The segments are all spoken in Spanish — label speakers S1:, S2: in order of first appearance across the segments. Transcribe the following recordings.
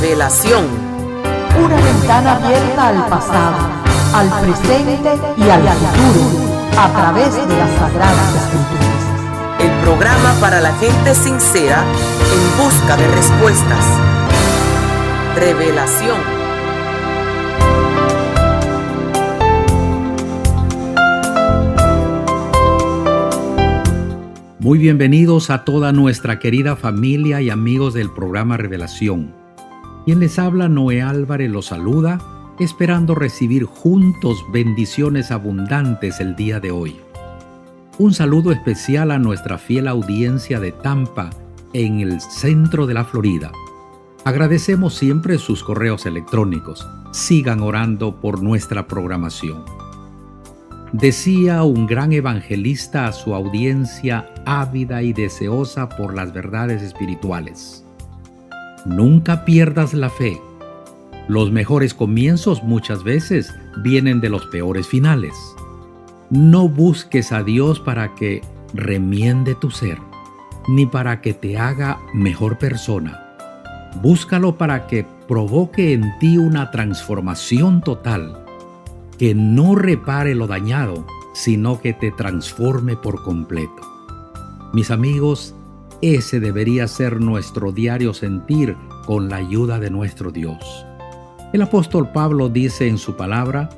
S1: Revelación.
S2: Una ventana abierta al pasado, al presente y al futuro, a través de las Sagradas Escrituras.
S1: El programa para la gente sincera en busca de respuestas. Revelación.
S3: Muy bienvenidos a toda nuestra querida familia y amigos del programa Revelación. Quien les habla, Noé Álvarez, los saluda, esperando recibir juntos bendiciones abundantes el día de hoy. Un saludo especial a nuestra fiel audiencia de Tampa, en el centro de la Florida. Agradecemos siempre sus correos electrónicos. Sigan orando por nuestra programación. Decía un gran evangelista a su audiencia ávida y deseosa por las verdades espirituales: nunca pierdas la fe. Los mejores comienzos muchas veces vienen de los peores finales. No busques a Dios para que remiende tu ser, ni para que te haga mejor persona. Búscalo para que provoque en ti una transformación total, que no repare lo dañado, sino que te transforme por completo. Mis amigos, ese debería ser nuestro diario sentir con la ayuda de nuestro Dios. El apóstol Pablo dice en su palabra: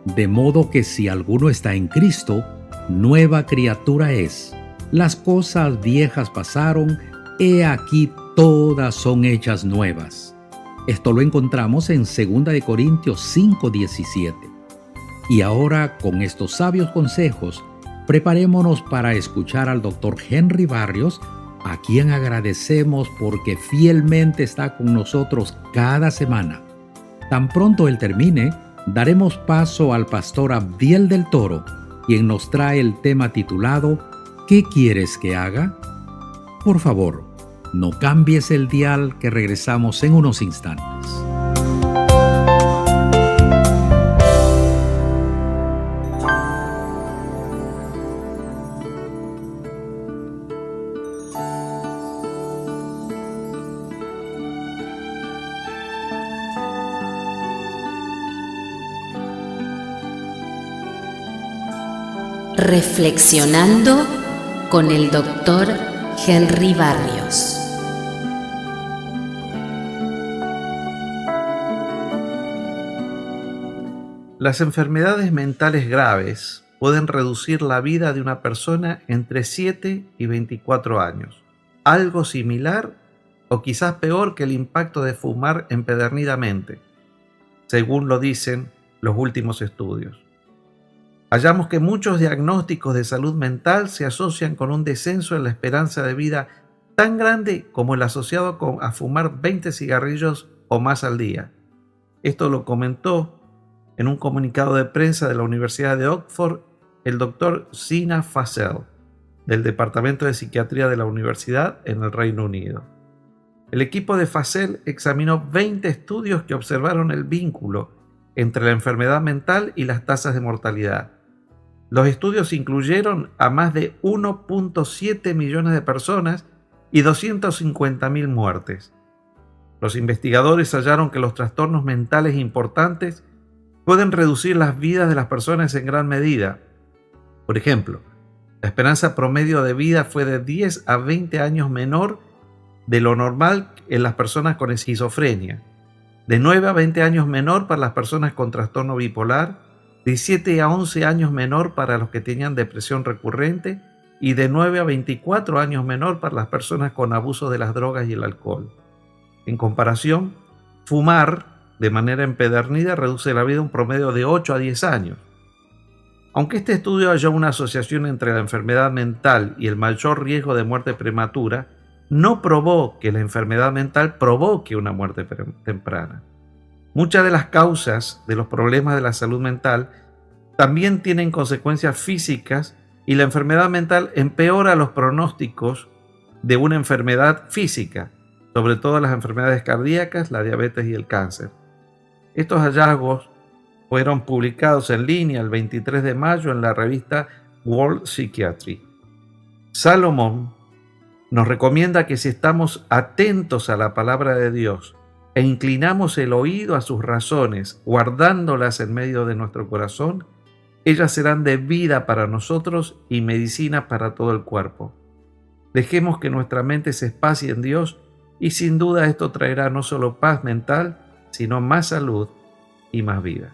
S3: de modo que si alguno está en Cristo, nueva criatura es. Las cosas viejas pasaron, he aquí todas son hechas nuevas. Esto lo encontramos en 2 Corintios 5:17. Y ahora, con estos sabios consejos, preparémonos para escuchar al Dr. Henry Barrios, a quien agradecemos porque fielmente está con nosotros cada semana. Tan pronto él termine, daremos paso al pastor Abdiel del Toro, quien nos trae el tema titulado ¿Qué quieres que haga? Por favor, no cambies el dial, que regresamos en unos instantes.
S4: Reflexionando con el Dr. Henry Barrios.
S5: Las enfermedades mentales graves pueden reducir la vida de una persona entre 7 y 24 años. Algo similar o quizás peor que el impacto de fumar empedernidamente, según lo dicen los últimos estudios. Hallamos que muchos diagnósticos de salud mental se asocian con un descenso en la esperanza de vida tan grande como el asociado a fumar 20 cigarrillos o más al día. Esto lo comentó en un comunicado de prensa de la Universidad de Oxford el doctor Sina Fazel, del Departamento de Psiquiatría de la Universidad en el Reino Unido. El equipo de Fazel examinó 20 estudios que observaron el vínculo entre la enfermedad mental y las tasas de mortalidad. Los estudios incluyeron a más de 1.7 millones de personas y 250.000 muertes. Los investigadores hallaron que los trastornos mentales importantes pueden reducir las vidas de las personas en gran medida. Por ejemplo, la esperanza promedio de vida fue de 10 a 20 años menor de lo normal en las personas con esquizofrenia, de 9 a 20 años menor para las personas con trastorno bipolar, de 7 a 11 años menor para los que tenían depresión recurrente y de 9 a 24 años menor para las personas con abuso de las drogas y el alcohol. En comparación, fumar de manera empedernida reduce la vida un promedio de 8 a 10 años. Aunque este estudio halló una asociación entre la enfermedad mental y el mayor riesgo de muerte prematura, no probó que la enfermedad mental provoque una muerte temprana. Muchas de las causas de los problemas de la salud mental también tienen consecuencias físicas y la enfermedad mental empeora los pronósticos de una enfermedad física, sobre todo las enfermedades cardíacas, la diabetes y el cáncer. Estos hallazgos fueron publicados en línea el 23 de mayo en la revista World Psychiatry. Salomón nos recomienda que si estamos atentos a la palabra de Dios e inclinamos el oído a sus razones, guardándolas en medio de nuestro corazón, ellas serán de vida para nosotros y medicina para todo el cuerpo. Dejemos que nuestra mente se espacie en Dios y sin duda esto traerá no solo paz mental, sino más salud y más vida.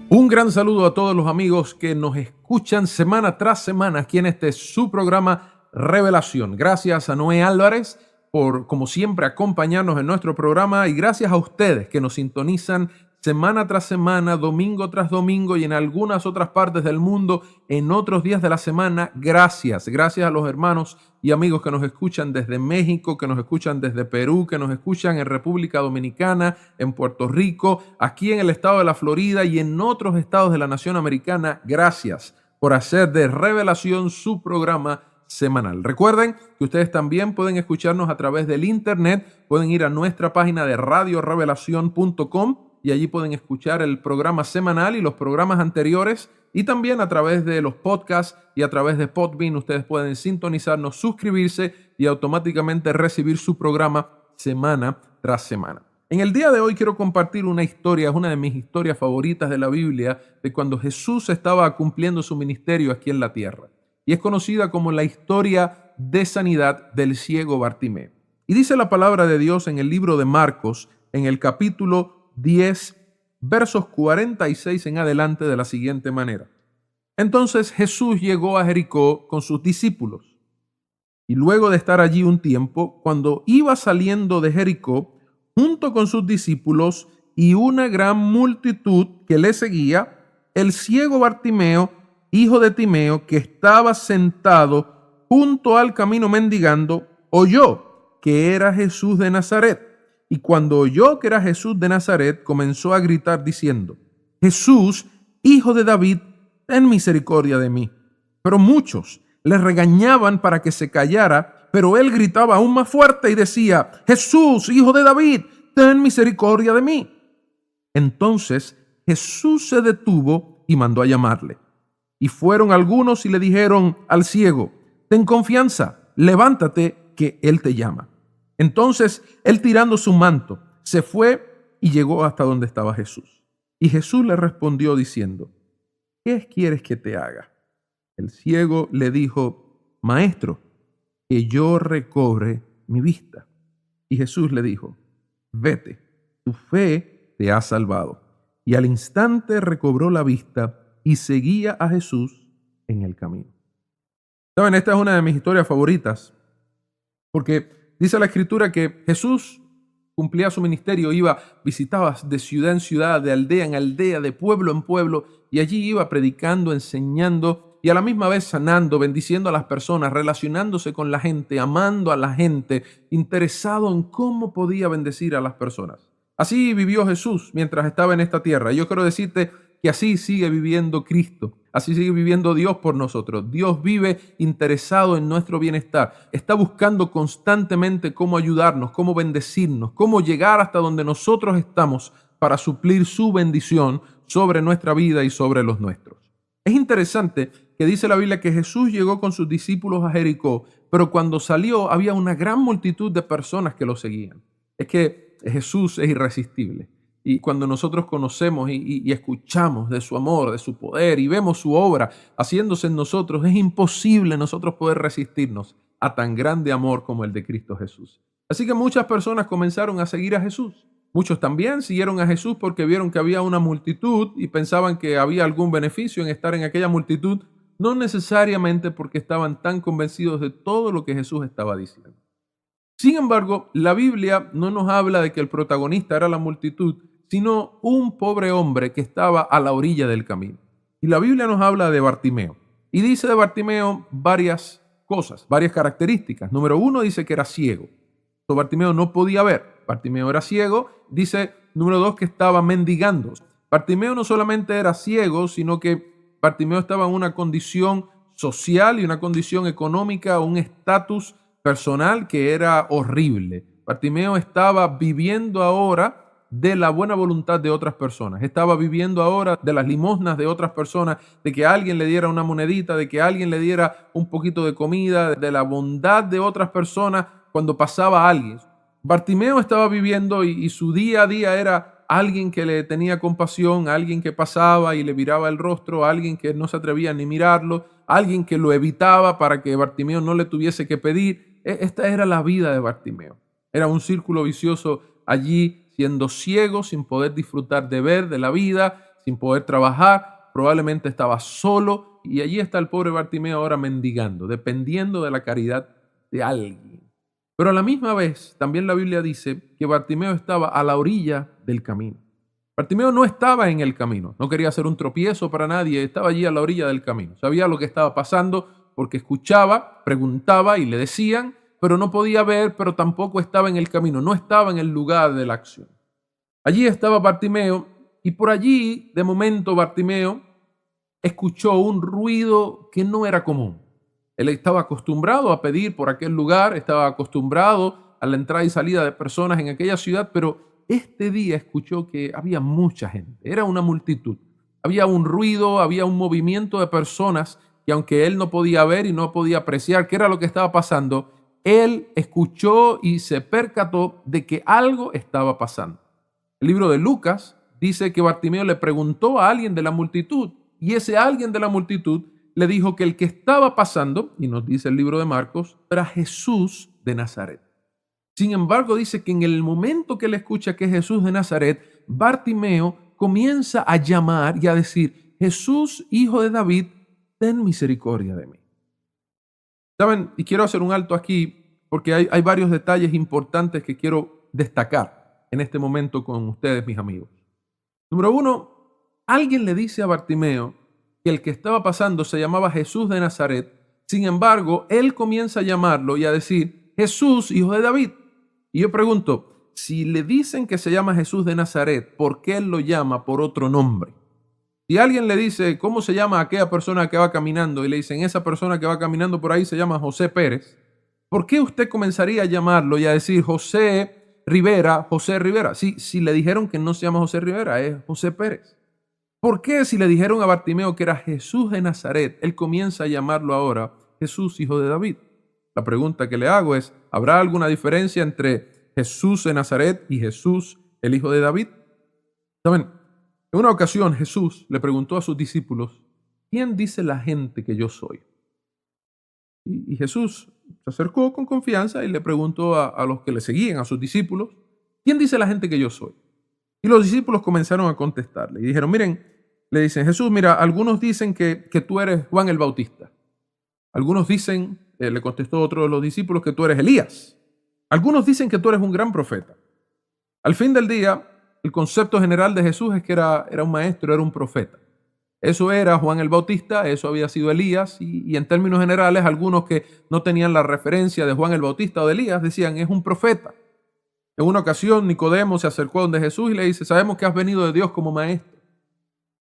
S6: Un gran saludo a todos los amigos que nos escuchan semana tras semana aquí en este su programa Revelación. Gracias a Noé Álvarez por, como siempre, acompañarnos en nuestro programa y gracias a ustedes que nos sintonizan semana tras semana, domingo tras domingo y en algunas otras partes del mundo en otros días de la semana. Gracias a los hermanos y amigos que nos escuchan desde México, que nos escuchan desde Perú, que nos escuchan en República Dominicana, en Puerto Rico, aquí en el estado de la Florida y en otros estados de la nación americana. Gracias por hacer de Revelación su programa semanal. Recuerden que ustedes también pueden escucharnos a través del internet, pueden ir a nuestra página de radiorevelación.com y allí pueden escuchar el programa semanal y los programas anteriores y también a través de los podcasts y a través de Podbean ustedes pueden sintonizarnos, suscribirse y automáticamente recibir su programa semana tras semana. En el día de hoy quiero compartir una historia, es una de mis historias favoritas de la Biblia, de cuando Jesús estaba cumpliendo su ministerio aquí en la tierra. Y es conocida como la historia de sanidad del ciego Bartimeo. Y dice la palabra de Dios en el libro de Marcos, en el capítulo 10, versos 46 en adelante de la siguiente manera. Entonces Jesús llegó a Jericó con sus discípulos. Y luego de estar allí un tiempo, cuando iba saliendo de Jericó, junto con sus discípulos y una gran multitud que le seguía, el ciego Bartimeo, hijo de Timeo, que estaba sentado junto al camino mendigando, oyó que era Jesús de Nazaret. Y cuando oyó que era Jesús de Nazaret, comenzó a gritar diciendo: Jesús, hijo de David, ten misericordia de mí. Pero muchos le regañaban para que se callara, pero él gritaba aún más fuerte y decía: Jesús, hijo de David, ten misericordia de mí. Entonces Jesús se detuvo y mandó a llamarle. Y fueron algunos y le dijeron al ciego: ten confianza, levántate, que él te llama. Entonces él, tirando su manto, se fue y llegó hasta donde estaba Jesús. Y Jesús le respondió diciendo: ¿qué quieres que te haga? El ciego le dijo: Maestro, que yo recobre mi vista. Y Jesús le dijo: vete, tu fe te ha salvado. Y al instante recobró la vista y seguía a Jesús en el camino. Saben, esta es una de mis historias favoritas, porque dice la Escritura que Jesús cumplía su ministerio, visitaba de ciudad en ciudad, de aldea en aldea, de pueblo en pueblo, y allí iba predicando, enseñando y a la misma vez sanando, bendiciendo a las personas, relacionándose con la gente, amando a la gente, interesado en cómo podía bendecir a las personas. Así vivió Jesús mientras estaba en esta tierra. Yo quiero decirte que así sigue viviendo Cristo, así sigue viviendo Dios por nosotros. Dios vive interesado en nuestro bienestar, está buscando constantemente cómo ayudarnos, cómo bendecirnos, cómo llegar hasta donde nosotros estamos para suplir su bendición sobre nuestra vida y sobre los nuestros. Es interesante que dice la Biblia que Jesús llegó con sus discípulos a Jericó, pero cuando salió había una gran multitud de personas que lo seguían. Es que Jesús es irresistible. Y cuando nosotros conocemos y escuchamos de su amor, de su poder y vemos su obra haciéndose en nosotros, es imposible nosotros poder resistirnos a tan grande amor como el de Cristo Jesús. Así que muchas personas comenzaron a seguir a Jesús. Muchos también siguieron a Jesús porque vieron que había una multitud y pensaban que había algún beneficio en estar en aquella multitud, no necesariamente porque estaban tan convencidos de todo lo que Jesús estaba diciendo. Sin embargo, la Biblia no nos habla de que el protagonista era la multitud, sino un pobre hombre que estaba a la orilla del camino. Y la Biblia nos habla de Bartimeo. Y dice de Bartimeo varias cosas, varias características. Número 1, dice que era ciego. Bartimeo no podía ver. Bartimeo era ciego. Dice, número 2, que estaba mendigando. Bartimeo no solamente era ciego, sino que Bartimeo estaba en una condición social y una condición económica, un estatus personal que era horrible. Bartimeo estaba viviendo ahora de la buena voluntad de otras personas. Estaba viviendo ahora de las limosnas de otras personas, de que alguien le diera una monedita, de que alguien le diera un poquito de comida, de la bondad de otras personas cuando pasaba alguien. Bartimeo estaba viviendo y su día a día era alguien que le tenía compasión, alguien que pasaba y le viraba el rostro, alguien que no se atrevía ni mirarlo, alguien que lo evitaba para que Bartimeo no le tuviese que pedir. Esta era la vida de Bartimeo. Era un círculo vicioso allí, siendo ciego, sin poder disfrutar de ver de la vida, sin poder trabajar, probablemente estaba solo y allí está el pobre Bartimeo ahora mendigando, dependiendo de la caridad de alguien. Pero a la misma vez, también la Biblia dice que Bartimeo estaba a la orilla del camino. Bartimeo no estaba en el camino, no quería hacer un tropiezo para nadie, estaba allí a la orilla del camino. Sabía lo que estaba pasando porque escuchaba, preguntaba y le decían, pero no podía ver, pero tampoco estaba en el camino, no estaba en el lugar de la acción. Allí estaba Bartimeo y por allí, de momento, Bartimeo escuchó un ruido que no era común. Él estaba acostumbrado a pedir por aquel lugar, estaba acostumbrado a la entrada y salida de personas en aquella ciudad, pero este día escuchó que había mucha gente, era una multitud. Había un ruido, había un movimiento de personas que aunque él no podía ver y no podía apreciar qué era lo que estaba pasando, él escuchó y se percató de que algo estaba pasando. El libro de Lucas dice que Bartimeo le preguntó a alguien de la multitud y ese alguien de la multitud le dijo que el que estaba pasando, y nos dice el libro de Marcos, era Jesús de Nazaret. Sin embargo, dice que en el momento que él escucha que es Jesús de Nazaret, Bartimeo comienza a llamar y a decir, Jesús, hijo de David, ten misericordia de mí. ¿Saben? Y quiero hacer un alto aquí porque hay varios detalles importantes que quiero destacar en este momento con ustedes, mis amigos. Número uno, alguien le dice a Bartimeo que el que estaba pasando se llamaba Jesús de Nazaret. Sin embargo, él comienza a llamarlo y a decir, Jesús, hijo de David. Y yo pregunto, si le dicen que se llama Jesús de Nazaret, ¿por qué él lo llama por otro nombre? Si alguien le dice, ¿cómo se llama aquella persona que va caminando? Y le dicen, esa persona que va caminando por ahí se llama José Pérez. ¿Por qué usted comenzaría a llamarlo y a decir José Rivera? Si le dijeron que no se llama José Rivera, es José Pérez. ¿Por qué si le dijeron a Bartimeo que era Jesús de Nazaret, él comienza a llamarlo ahora Jesús, hijo de David? La pregunta que le hago es, ¿habrá alguna diferencia entre Jesús de Nazaret y Jesús, el hijo de David? ¿Saben? En una ocasión Jesús le preguntó a sus discípulos, ¿quién dice la gente que yo soy? Y Jesús se acercó con confianza y le preguntó a los que le seguían, a sus discípulos, ¿quién dice la gente que yo soy? Y los discípulos comenzaron a contestarle y dijeron, miren, le dicen, Jesús, mira, algunos dicen que tú eres Juan el Bautista. Algunos dicen, le contestó otro de los discípulos, que tú eres Elías. Algunos dicen que tú eres un gran profeta. Al fin del día, el concepto general de Jesús es que era un maestro, era un profeta. Eso era Juan el Bautista, eso había sido Elías, y en términos generales, algunos que no tenían la referencia de Juan el Bautista o de Elías decían, es un profeta. En una ocasión, Nicodemo se acercó a donde Jesús y le dice, sabemos que has venido de Dios como maestro.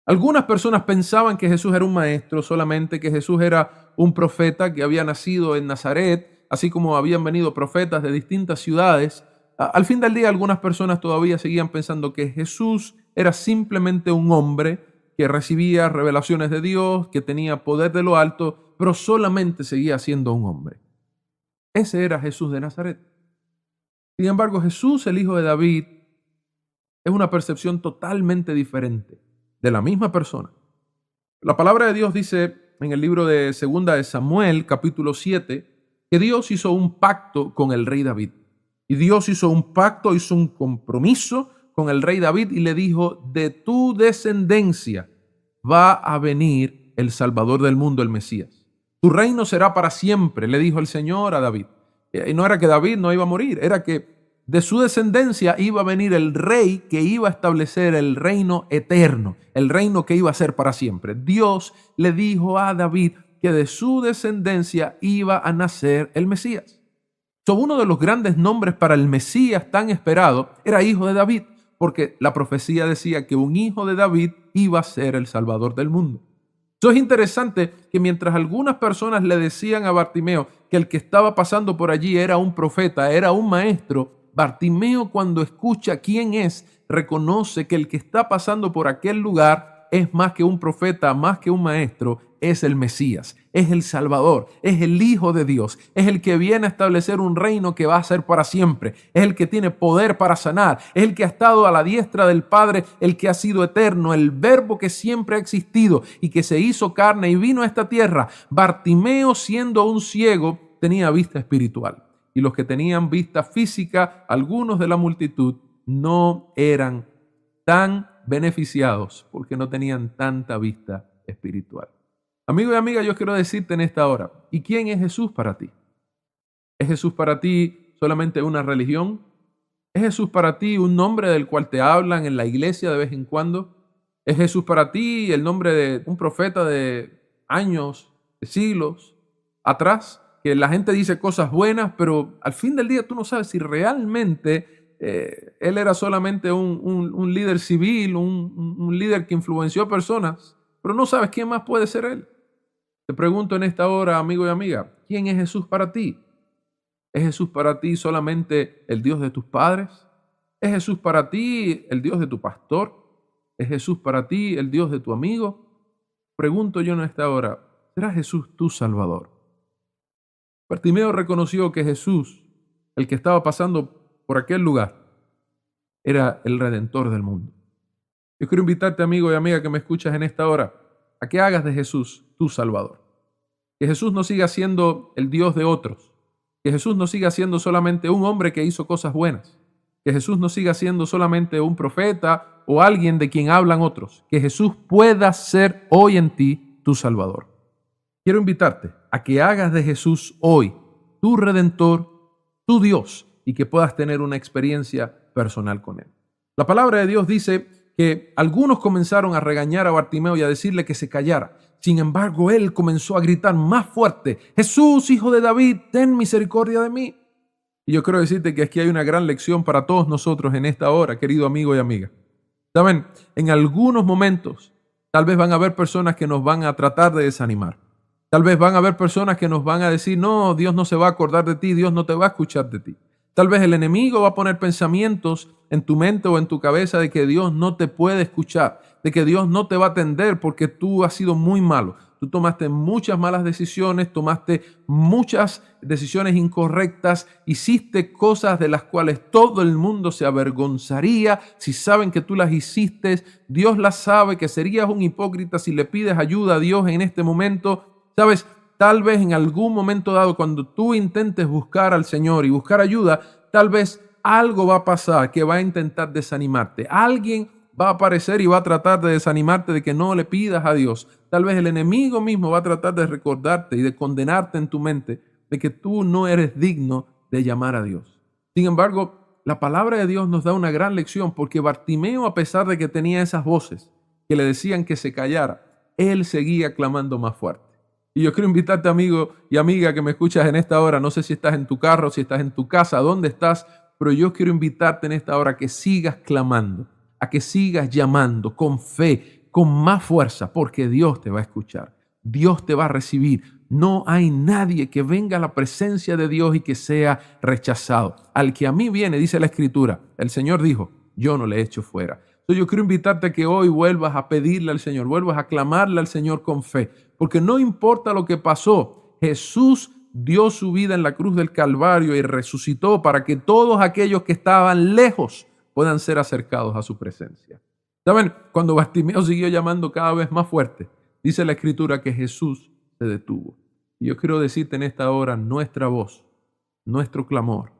S6: Algunas personas pensaban que Jesús era un maestro, solamente que Jesús era un profeta que había nacido en Nazaret, así como habían venido profetas de distintas ciudades. Al fin del día, algunas personas todavía seguían pensando que Jesús era simplemente un hombre que recibía revelaciones de Dios, que tenía poder de lo alto, pero solamente seguía siendo un hombre. Ese era Jesús de Nazaret. Sin embargo, Jesús, el hijo de David, es una percepción totalmente diferente de la misma persona. La palabra de Dios dice en el libro de 2 de Samuel, capítulo 7, que Dios hizo un pacto con el rey David. Y Dios hizo un pacto, hizo un compromiso con el rey David y le dijo, de tu descendencia va a venir el Salvador del mundo, el Mesías. Tu reino será para siempre, le dijo el Señor a David. Y no era que David no iba a morir, era que de su descendencia iba a venir el rey que iba a establecer el reino eterno, el reino que iba a ser para siempre. Dios le dijo a David que de su descendencia iba a nacer el Mesías. Uno de los grandes nombres para el Mesías tan esperado era hijo de David, porque la profecía decía que un hijo de David iba a ser el Salvador del mundo. Eso es interesante que mientras algunas personas le decían a Bartimeo que el que estaba pasando por allí era un profeta, era un maestro, Bartimeo, cuando escucha quién es, reconoce que el que está pasando por aquel lugar es más que un profeta, más que un maestro, es el Mesías, es el Salvador, es el Hijo de Dios, es el que viene a establecer un reino que va a ser para siempre, es el que tiene poder para sanar, es el que ha estado a la diestra del Padre, el que ha sido eterno, el Verbo que siempre ha existido y que se hizo carne y vino a esta tierra. Bartimeo, siendo un ciego, tenía vista espiritual. Y los que tenían vista física, algunos de la multitud, no eran tan beneficiados porque no tenían tanta vista espiritual. Amigo y amiga, yo quiero decirte en esta hora, ¿y quién es Jesús para ti? ¿Es Jesús para ti solamente una religión? ¿Es Jesús para ti un nombre del cual te hablan en la iglesia de vez en cuando? ¿Es Jesús para ti el nombre de un profeta de años, de siglos atrás? Que la gente dice cosas buenas, pero al fin del día tú no sabes si realmente él era solamente un líder civil, un líder que influenció a personas, pero no sabes quién más puede ser él. Te pregunto en esta hora, amigo y amiga, ¿quién es Jesús para ti? ¿Es Jesús para ti solamente el Dios de tus padres? ¿Es Jesús para ti el Dios de tu pastor? ¿Es Jesús para ti el Dios de tu amigo? Pregunto yo en esta hora, ¿será Jesús tu Salvador? Bartimeo reconoció que Jesús, el que estaba pasando por aquel lugar, era el Redentor del mundo. Yo quiero invitarte, amigo y amiga que me escuchas en esta hora, a que hagas de Jesús tu Salvador. Que Jesús no siga siendo el Dios de otros. Que Jesús no siga siendo solamente un hombre que hizo cosas buenas. Que Jesús no siga siendo solamente un profeta o alguien de quien hablan otros. Que Jesús pueda ser hoy en ti tu Salvador. Quiero invitarte a que hagas de Jesús hoy tu Redentor, tu Dios, y que puedas tener una experiencia personal con Él. La palabra de Dios dice que algunos comenzaron a regañar a Bartimeo y a decirle que se callara. Sin embargo, él comenzó a gritar más fuerte: Jesús, hijo de David, ten misericordia de mí. Y yo quiero decirte que aquí hay una gran lección para todos nosotros en esta hora, querido amigo y amiga. Saben, en algunos momentos, tal vez van a haber personas que nos van a tratar de desanimar. Tal vez van a haber personas que nos van a decir: no, Dios no se va a acordar de ti, Dios no te va a escuchar de ti. Tal vez el enemigo va a poner pensamientos en tu mente o en tu cabeza de que Dios no te puede escuchar, de que Dios no te va a atender porque tú has sido muy malo. Tú tomaste muchas malas decisiones, tomaste muchas decisiones incorrectas, hiciste cosas de las cuales todo el mundo se avergonzaría si saben que tú las hiciste. Dios las sabe, que serías un hipócrita si le pides ayuda a Dios en este momento. ¿Sabes? Tal vez en algún momento dado, cuando tú intentes buscar al Señor y buscar ayuda, tal vez algo va a pasar que va a intentar desanimarte. Alguien va a aparecer y va a tratar de desanimarte de que no le pidas a Dios. Tal vez el enemigo mismo va a tratar de recordarte y de condenarte en tu mente de que tú no eres digno de llamar a Dios. Sin embargo, la palabra de Dios nos da una gran lección, porque Bartimeo, a pesar de que tenía esas voces que le decían que se callara, él seguía clamando más fuerte. Y yo quiero invitarte, amigo y amiga que me escuchas en esta hora, no sé si estás en tu carro, si estás en tu casa, dónde estás, pero yo quiero invitarte en esta hora a que sigas clamando, a que sigas llamando con fe, con más fuerza, porque Dios te va a escuchar, Dios te va a recibir. No hay nadie que venga a la presencia de Dios y que sea rechazado. Al que a mí viene, dice la Escritura, el Señor dijo, yo no le echo fuera. Entonces yo quiero invitarte a que hoy vuelvas a pedirle al Señor, vuelvas a clamarle al Señor con fe, porque no importa lo que pasó, Jesús dio su vida en la cruz del Calvario y resucitó para que todos aquellos que estaban lejos puedan ser acercados a su presencia. ¿Saben? Cuando Bartimeo siguió llamando cada vez más fuerte, dice la Escritura que Jesús se detuvo. Y yo quiero decirte en esta hora, nuestra voz, nuestro clamor,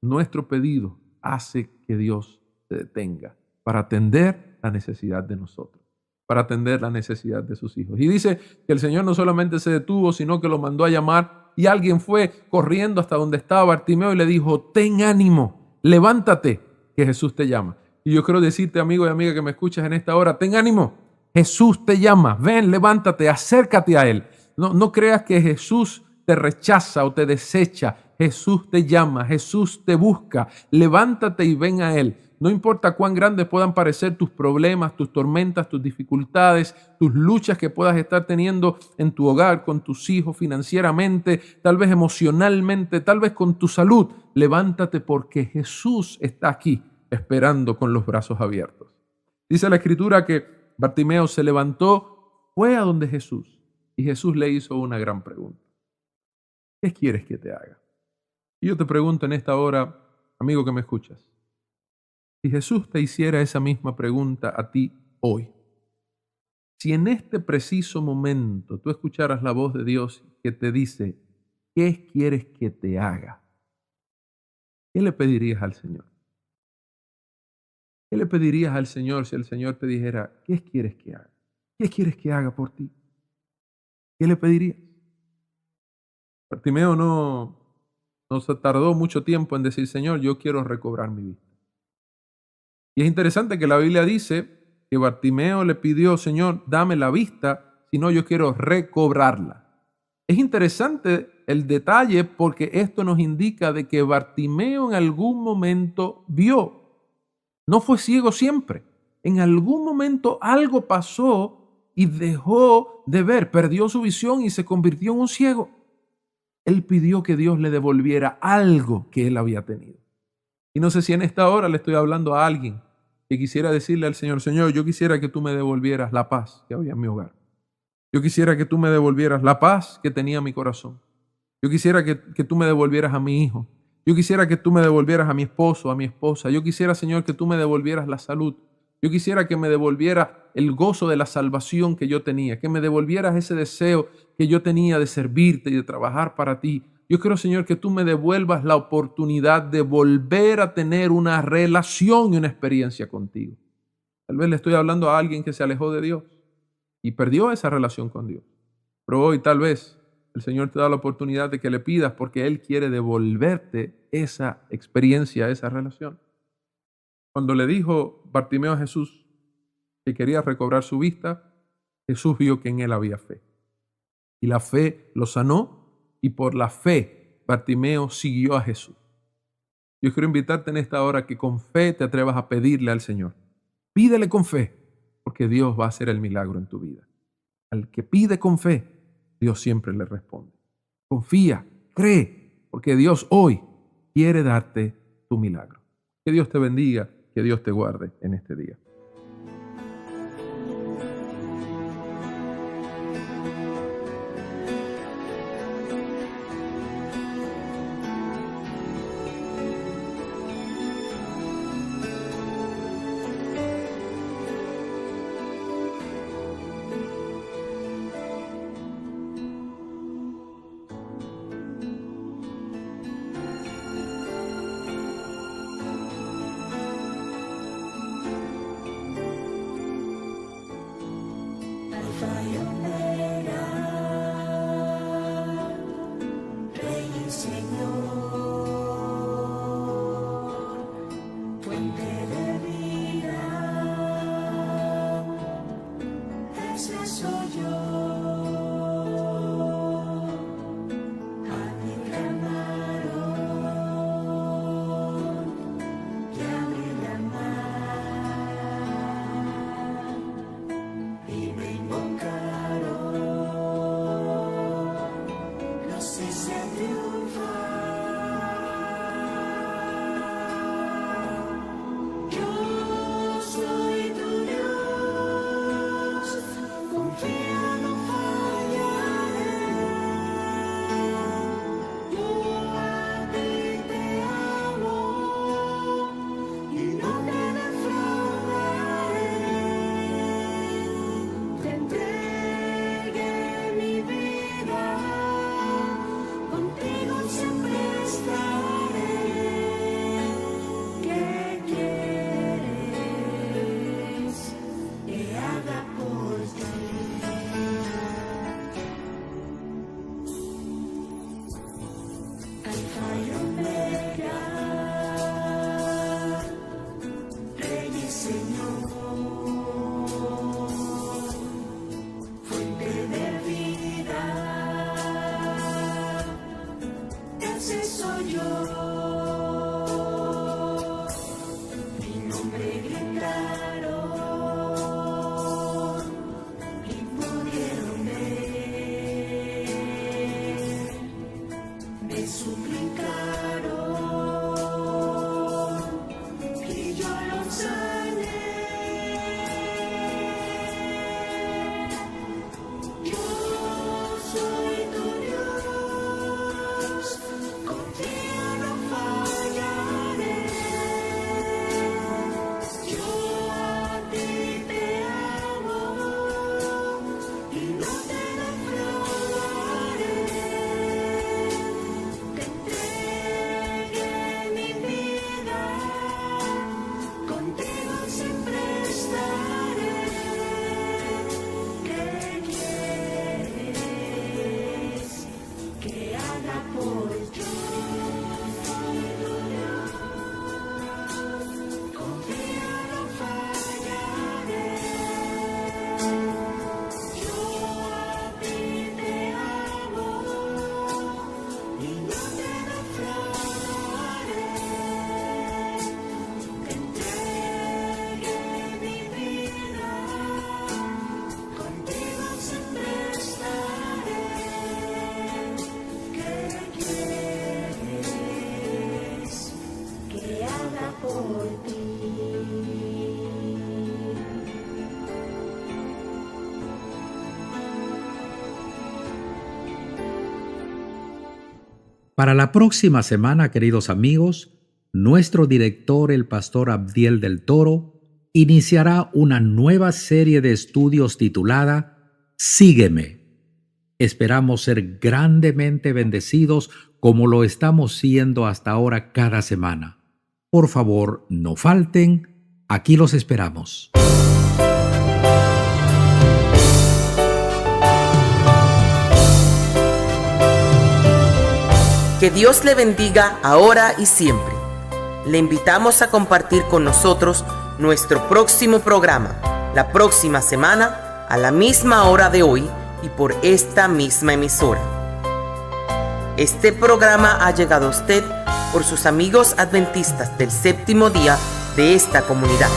S6: nuestro pedido hace que Dios se detenga para atender la necesidad de nosotros, para atender la necesidad de sus hijos. Y dice que el Señor no solamente se detuvo, sino que lo mandó a llamar, y alguien fue corriendo hasta donde estaba Bartimeo y le dijo: ten ánimo, levántate, que Jesús te llama. Y yo quiero decirte, amigo y amiga que me escuchas en esta hora, ten ánimo, Jesús te llama, ven, levántate, acércate a Él. No creas que Jesús te rechaza o te desecha. Jesús te llama, Jesús te busca. Levántate y ven a Él. no importa cuán grandes puedan parecer tus problemas, tus tormentas, tus dificultades, tus luchas que puedas estar teniendo en tu hogar, con tus hijos, financieramente, tal vez emocionalmente, tal vez con tu salud, levántate porque Jesús está aquí esperando con los brazos abiertos. Dice la Escritura que Bartimeo se levantó, fue a donde Jesús y Jesús le hizo una gran pregunta. ¿Qué quieres que te haga? Y yo te pregunto en esta hora, amigo que me escuchas, si Jesús te hiciera esa misma pregunta a ti hoy, si en este preciso momento tú escucharas la voz de Dios que te dice, ¿qué quieres que te haga? ¿Qué le pedirías al Señor? ¿Qué le pedirías al Señor si el Señor te dijera, ¿qué quieres que haga? ¿Qué quieres que haga por ti? ¿Qué le pedirías? Bartimeo no se tardó mucho tiempo en decir, Señor, yo quiero recobrar mi vista. Y es interesante que la Biblia dice que Bartimeo le pidió, Señor, dame la vista, si no yo quiero recobrarla. Es interesante el detalle porque esto nos indica de que Bartimeo en algún momento vio. No fue ciego siempre. En algún momento algo pasó y dejó de ver, perdió su visión y se convirtió en un ciego. Él pidió que Dios le devolviera algo que él había tenido. Y no sé si en esta hora le estoy hablando a alguien que quisiera decirle al Señor, Señor, yo quisiera que tú me devolvieras la paz que había en mi hogar. Yo quisiera que tú me devolvieras la paz que tenía mi corazón. Yo quisiera que tú me devolvieras a mi hijo. Yo quisiera que tú me devolvieras a mi esposo, a mi esposa. Yo quisiera, Señor, que tú me devolvieras la salud. Yo quisiera que me devolvieras el gozo de la salvación que yo tenía, que me devolvieras ese deseo que yo tenía de servirte y de trabajar para ti. Yo quiero, Señor, que tú me devuelvas la oportunidad de volver a tener una relación y una experiencia contigo. Tal vez le estoy hablando a alguien que se alejó de Dios y perdió esa relación con Dios. Pero hoy tal vez el Señor te da la oportunidad de que le pidas porque Él quiere devolverte esa experiencia, esa relación. Cuando le dijo Bartimeo a Jesús que quería recobrar su vista, Jesús vio que en él había fe. Y la fe lo sanó y por la fe Bartimeo siguió a Jesús. Yo quiero invitarte en esta hora que con fe te atrevas a pedirle al Señor. Pídele con fe porque Dios va a hacer el milagro en tu vida. Al que pide con fe, Dios siempre le responde. Confía, cree, porque Dios hoy quiere darte tu milagro. Que Dios te bendiga, que Dios te guarde en este día.
S3: Para la próxima semana, queridos amigos, nuestro director, el pastor Abdiel del Toro, iniciará una nueva serie de estudios titulada Sígueme. Esperamos ser grandemente bendecidos como lo estamos siendo hasta ahora cada semana. Por favor, no falten, aquí los esperamos.
S1: Que Dios le bendiga ahora y siempre. Le invitamos a compartir con nosotros nuestro próximo programa, la próxima semana, a la misma hora de hoy y por esta misma emisora. Este programa ha llegado a usted por sus amigos adventistas del séptimo día de esta comunidad.